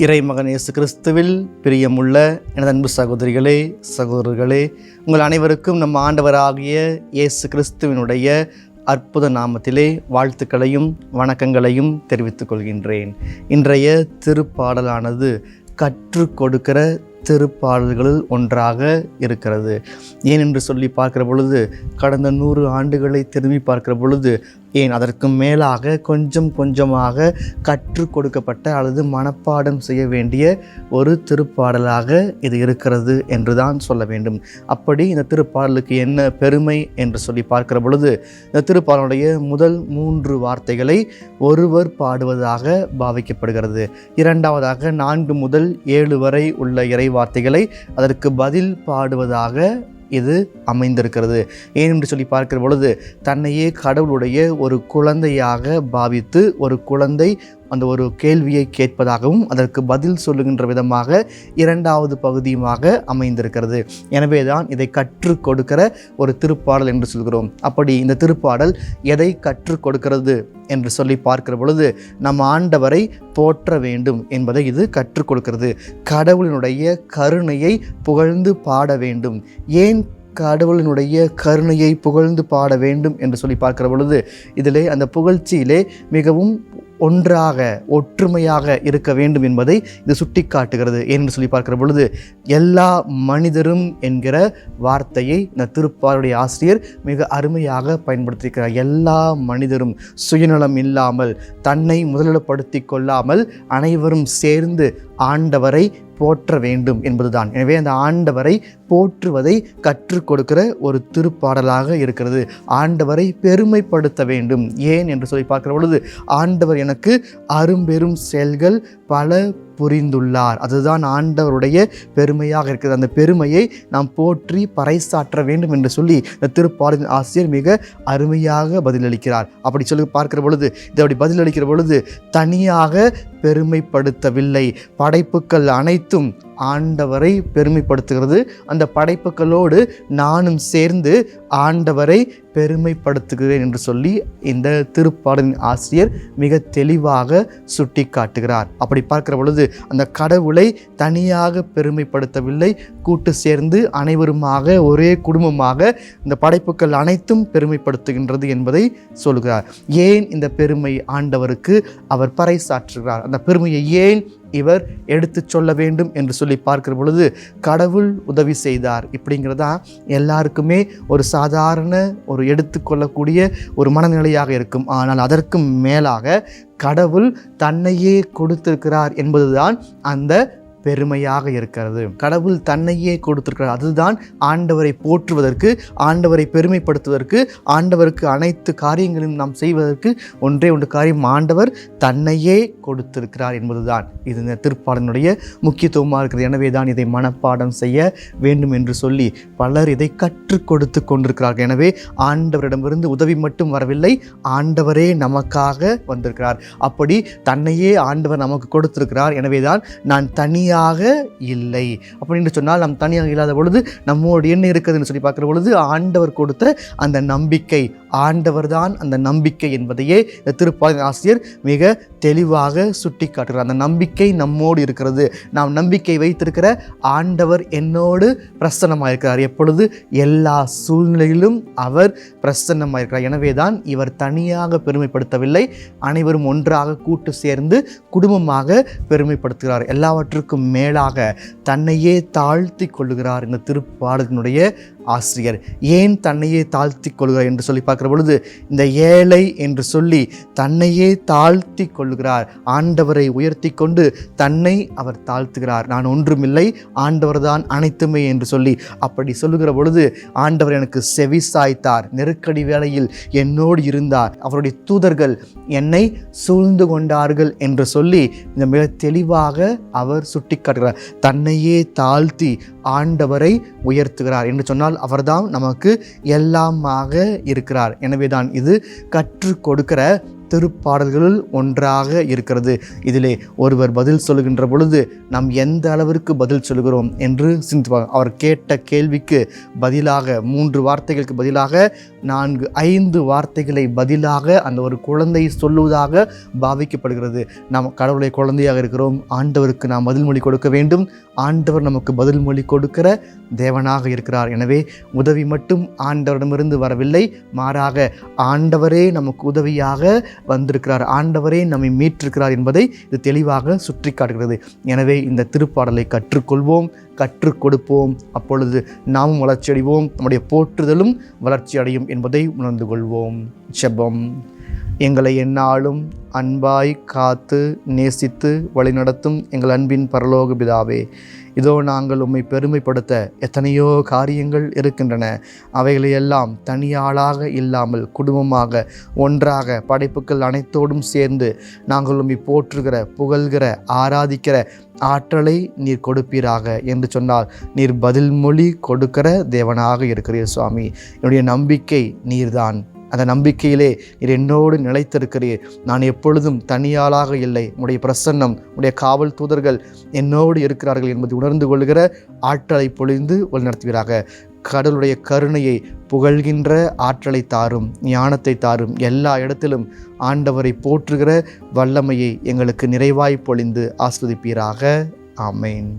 இறைமகன் இயேசு கிறிஸ்துவில் பிரியமுள்ள எனது அன்பு சகோதரிகளே, சகோதரர்களே, உங்கள் அனைவருக்கும் நம் ஆண்டவராகிய இயேசு கிறிஸ்துவினுடைய அற்புத நாமத்திலே வாழ்த்துக்களையும் வணக்கங்களையும் தெரிவித்துக் கொள்கின்றேன். இன்றைய திருப்பாடலானது கற்றுக் கொடுக்கிற திருப்பாடல்களில் ஒன்றாக இருக்கிறது. ஏனென்று சொல்லி பார்க்கிற பொழுது, கடந்த 100 ஆண்டுகளை திரும்பி பார்க்கிற பொழுது, ஏன் அதற்கு மேலாக கொஞ்சம் கொஞ்சமாக கற்றுக் கொடுக்கப்பட்ட அல்லது மனப்பாடம் செய்ய வேண்டிய ஒரு திருப்பாடலாக இது இருக்கிறது என்று தான் சொல்ல வேண்டும். அப்படி இந்த திருப்பாடலுக்கு என்ன பெருமை என்று சொல்லி பார்க்கிற பொழுது, இந்த திருப்பாடலுடைய முதல் 3 வார்த்தைகளை ஒருவர் பாடுவதாக பாவிக்கப்படுகிறது. இரண்டாவதாக 4 முதல் 7 வரை உள்ள இறை வார்த்தைகளை அதற்கு பதில் பாடுவதாக இது அமைந்திருக்கிறது. ஏனென்று சொல்லி பார்க்கிற பொழுது, தன்னையே கடவுளுடைய ஒரு குழந்தையாக பாவித்து ஒரு குழந்தை அந்த ஒரு கேள்வியை கேட்பதாகவும் அதற்கு பதில் சொல்லுகின்ற விதமாக 2வது பகுதியுமாக அமைந்திருக்கிறது. எனவே தான் இதை கற்றுக் கொடுக்கிற ஒரு திருப்பாடல் என்று சொல்கிறோம். அப்படி இந்த திருப்பாடல் எதை கற்றுக் கொடுக்கிறது என்று சொல்லி பார்க்கிற பொழுது, நம் ஆண்டவரை போற்ற வேண்டும் என்பதை இது கற்றுக் கொடுக்கிறது. கடவுளினுடைய கருணையை புகழ்ந்து பாட வேண்டும். ஏன் கடவுளினுடைய கருணையை புகழ்ந்து பாட வேண்டும் என்று சொல்லி பார்க்கிற பொழுது, இதிலே அந்த புகழ்ச்சியிலே மிகவும் ஒன்றாக ஒற்றுமையாக இருக்க வேண்டும் என்பதை இது சுட்டி காட்டுகிறது. என்று சொல்லி பார்க்கிற பொழுது, எல்லா மனிதரும் என்கிற வார்த்தையை இந்த திருப்பாடலுடைய ஆசிரியர் மிக அருமையாக பயன்படுத்தியிருக்கிறார். எல்லா மனிதரும் சுயநலம் இல்லாமல், தன்னை முதலிடப்படுத்தி கொள்ளாமல் அனைவரும் சேர்ந்து ஆண்டவரை போற்ற வேண்டும் என்பதுதான். எனவே அந்த ஆண்டவரை போற்றுவதை கற்றுக் கொடுக்கிற ஒரு திருப்பாடலாக இருக்கிறது. ஆண்டவரை பெருமைப்படுத்த வேண்டும். ஏன் என்று சொல்லி பார்க்கிற பொழுது, ஆண்டவர் எனக்கு அரும்பெரும் செயல்கள் பல புரிந்துள்ளார். அதுதான் ஆண்டவருடைய பெருமையாக இருக்கிறது. அந்த பெருமையை நாம் போற்றி பறைசாற்ற வேண்டும் என்று சொல்லி இந்த திருப்பாடலின் ஆசிரியர் மிக அருமையாக பதிலளிக்கிறார். அப்படி சொல்லி பார்க்கிற பொழுது, இதை அப்படி பதிலளிக்கிற பொழுது, தனியாக பெருமைப்படுத்தவில்லை. படைப்புக்கள் அனைத்தும் ஆண்டவரை பெருமைப்படுத்துகிறது. அந்த படைப்புகளோடு நானும் சேர்ந்து ஆண்டவரை பெருமைப்படுத்துகிறேன் என்று சொல்லி இந்த திருப்பாடலின் ஆசிரியர் மிக தெளிவாக சுட்டி காட்டுகிறார். அப்படி பார்க்கிற பொழுது, அந்த கடவுளை தனியாக பெருமைப்படுத்தவில்லை, கூட்டு சேர்ந்து அனைவருமாக ஒரே குடும்பமாக இந்த படைப்புக்கள் அனைத்தும் பெருமைப்படுத்துகின்றது என்பதை சொல்கிறார். ஏன் இந்த பெருமை ஆண்டவருக்கு அவர் பறைசாற்றுகிறார்? அந்த பெருமையை ஏன் இவர் எடுத்து சொல்ல வேண்டும் என்று சொல்லி பார்க்கிற பொழுது, கடவுள் உதவி செய்தார் இப்படிங்கிறதா எல்லாருக்குமே ஒரு சாதாரண ஒரு எடுத்துக்கொள்ளக்கூடிய ஒரு மனநிலையாக இருக்கும். ஆனால் அதற்கு மேலாக கடவுள் தன்னையே கொடுத்திருக்கிறார் என்பதுதான் அந்த பெருமையாக இருக்கிறது. கடவுள் தன்னையே கொடுத்திருக்கிறார். அதுதான் ஆண்டவரை போற்றுவதற்கு, ஆண்டவரை பெருமைப்படுத்துவதற்கு, ஆண்டவருக்கு அனைத்து காரியங்களையும் நாம் செய்வதற்கு ஒன்றே ஒன்று காரியம், ஆண்டவர் தன்னையே கொடுத்திருக்கிறார் என்பதுதான் இது இந்த திருப்பாடலினுடைய முக்கியத்துவமாக இருக்கிறது. எனவே தான் இதை மனப்பாடம் செய்ய வேண்டும் என்று சொல்லி பலர் இதை கற்றுக் கொடுத்து கொண்டிருக்கிறார்கள். எனவே ஆண்டவரிடமிருந்து உதவி மட்டும் வரவில்லை, ஆண்டவரே நமக்காக வந்திருக்கிறார். அப்படி தன்னையே ஆண்டவர் நமக்கு கொடுத்திருக்கிறார். எனவே தான் நான் தனியாக இல்லை அப்படின்னு சொன்னால், நாம் தனியாக இல்லாத பொழுது நம்மோடு என்ன இருக்குதுன்னு சொல்லி பார்க்கிற பொழுது, ஆண்டவர் கொடுத்த அந்த நம்பிக்கை, ஆண்டவர் தான் அந்த நம்பிக்கை என்பதையே இந்த திருப்பாடலின் ஆசிரியர் மிக தெளிவாக சுட்டி காட்டுகிறார். அந்த நம்பிக்கை நம்மோடு இருக்கிறது. நாம் நம்பிக்கை வைத்திருக்கிற ஆண்டவர் என்னோடு பிரசன்னமாயிருக்கிறார். எப்பொழுது? எல்லா சூழ்நிலையிலும் அவர் பிரசன்னமாயிருக்கிறார். எனவே தான் இவர் தனியாக பெருமைப்படுத்தவில்லை, அனைவரும் ஒன்றாக கூட்டு சேர்ந்து குடும்பமாக பெருமைப்படுத்துகிறார். எல்லாவற்றுக்கும் மேலாக தன்னையே தாழ்த்தி கொள்ளுகிறார் இந்த திருப்பாடலினுடைய ஆசிரியர். ஏன் தன்னையே தாழ்த்தி கொள்கிறார் என்று சொல்லி பார்க்கிற பொழுது, இந்த ஏழை என்று சொல்லி தன்னையே தாழ்த்தி கொள்ளுகிறார். ஆண்டவரை உயர்த்தி கொண்டு தன்னை அவர் தாழ்த்துகிறார். நான் ஒன்றுமில்லை, ஆண்டவர் தான் அனைத்துமே என்று சொல்லி அப்படி சொல்லுகிற பொழுது, ஆண்டவர் எனக்கு செவி சாய்த்தார், நெருக்கடி வேளையில் என்னோடு இருந்தார், அவருடைய தூதர்கள் என்னை சூழ்ந்து கொண்டார்கள் என்று சொல்லி இந்த மிக தெளிவாக அவர் சுட்டி காட்டுகிறார். தன்னையே தாழ்த்தி ஆண்டவரை உயர்த்துகிறார் என்று சொன்னால், அவர்தான் நமக்கு எல்லாமாக இருக்கிறார். எனவே தான் இது கற்றுக் கொடுக்கிற திருப்பாடல்களில் ஒன்றாக இருக்கிறது. இதிலே ஒருவர் பதில் சொல்லுகின்ற பொழுது நாம் எந்த அளவிற்கு பதில் சொல்கிறோம் என்று சிந்திப்பார். அவர் கேட்ட கேள்விக்கு பதிலாக 3 வார்த்தைகளுக்கு பதிலாக 4-5 வார்த்தைகளை பதிலாக அந்த ஒரு குழந்தை சொல்லுவதாக பாவிக்கப்படுகிறது. நாம் கடவுளுடைய குழந்தையாக இருக்கிறோம். ஆண்டவருக்கு நாம் பதில்மொழி கொடுக்க வேண்டும். ஆண்டவர் நமக்கு பதில்மொழி கொடுக்கிற தேவனாக இருக்கிறார். எனவே உதவி மட்டும் ஆண்டவரிடமிருந்து வரவில்லை, மாறாக ஆண்டவரே நமக்கு உதவியாக வந்திருக்கிறார், ஆண்டவரே நம்மை மீட்டிருக்கிறார் என்பதை இது தெளிவாக சுற்றி காட்டுகிறது. எனவே இந்த திருப்பாடலை கற்றுக்கொள்வோம், கற்றுக் கொடுப்போம். அப்பொழுது நாமும் வளர்ச்சி அடைவோம், நம்முடைய போற்றுதலும் வளர்ச்சி அடையும் என்பதை உணர்ந்து கொள்வோம். ஜெபம். எங்களை எந்நாளும் அன்பாய் காத்து நேசித்து வழிநடத்தும் எங்கள் அன்பின் பரலோக பிதாவே, இதோ நாங்கள் உம்மை பெருமைப்படுத்த எத்தனையோ காரியங்கள் இருக்கின்றன. அவைகளையெல்லாம் தனியாளாக இல்லாமல் குடும்பமாக ஒன்றாக படைப்புகள் அனைத்தோடும் சேர்ந்து நாங்கள் உம்மை போற்றுகிற, புகழ்கிற, ஆராதிக்கிற ஆற்றலை நீர் கொடுப்பீராக என்று சொன்னால் நீர் பதில் மொழி கொடுக்கிற தேவனாக இருக்கிறீர் சுவாமி. என்னுடைய நம்பிக்கை நீர்தான். அந்த நம்பிக்கையிலே நீர் என்னோடு நிலைத்திருக்கிறீர். நான் எப்பொழுதும் தனியாளாக இல்லை, உடைய பிரசன்னம், உடைய காவல் தூதர்கள் என்னோடு இருக்கிறார்கள் என்பதை உணர்ந்து கொள்கிற ஆற்றலை பொழிந்து வழிநடத்துவீராக. கடவுளுடைய கருணையை புகழ்கின்ற ஆற்றலை தாரும், ஞானத்தை தாரும். எல்லா இடத்திலும் ஆண்டவரை போற்றுகிற வல்லமையை எங்களுக்கு நிறைவாய் பொழிந்து ஆஸ்வதிப்பீராக. ஆமேன்.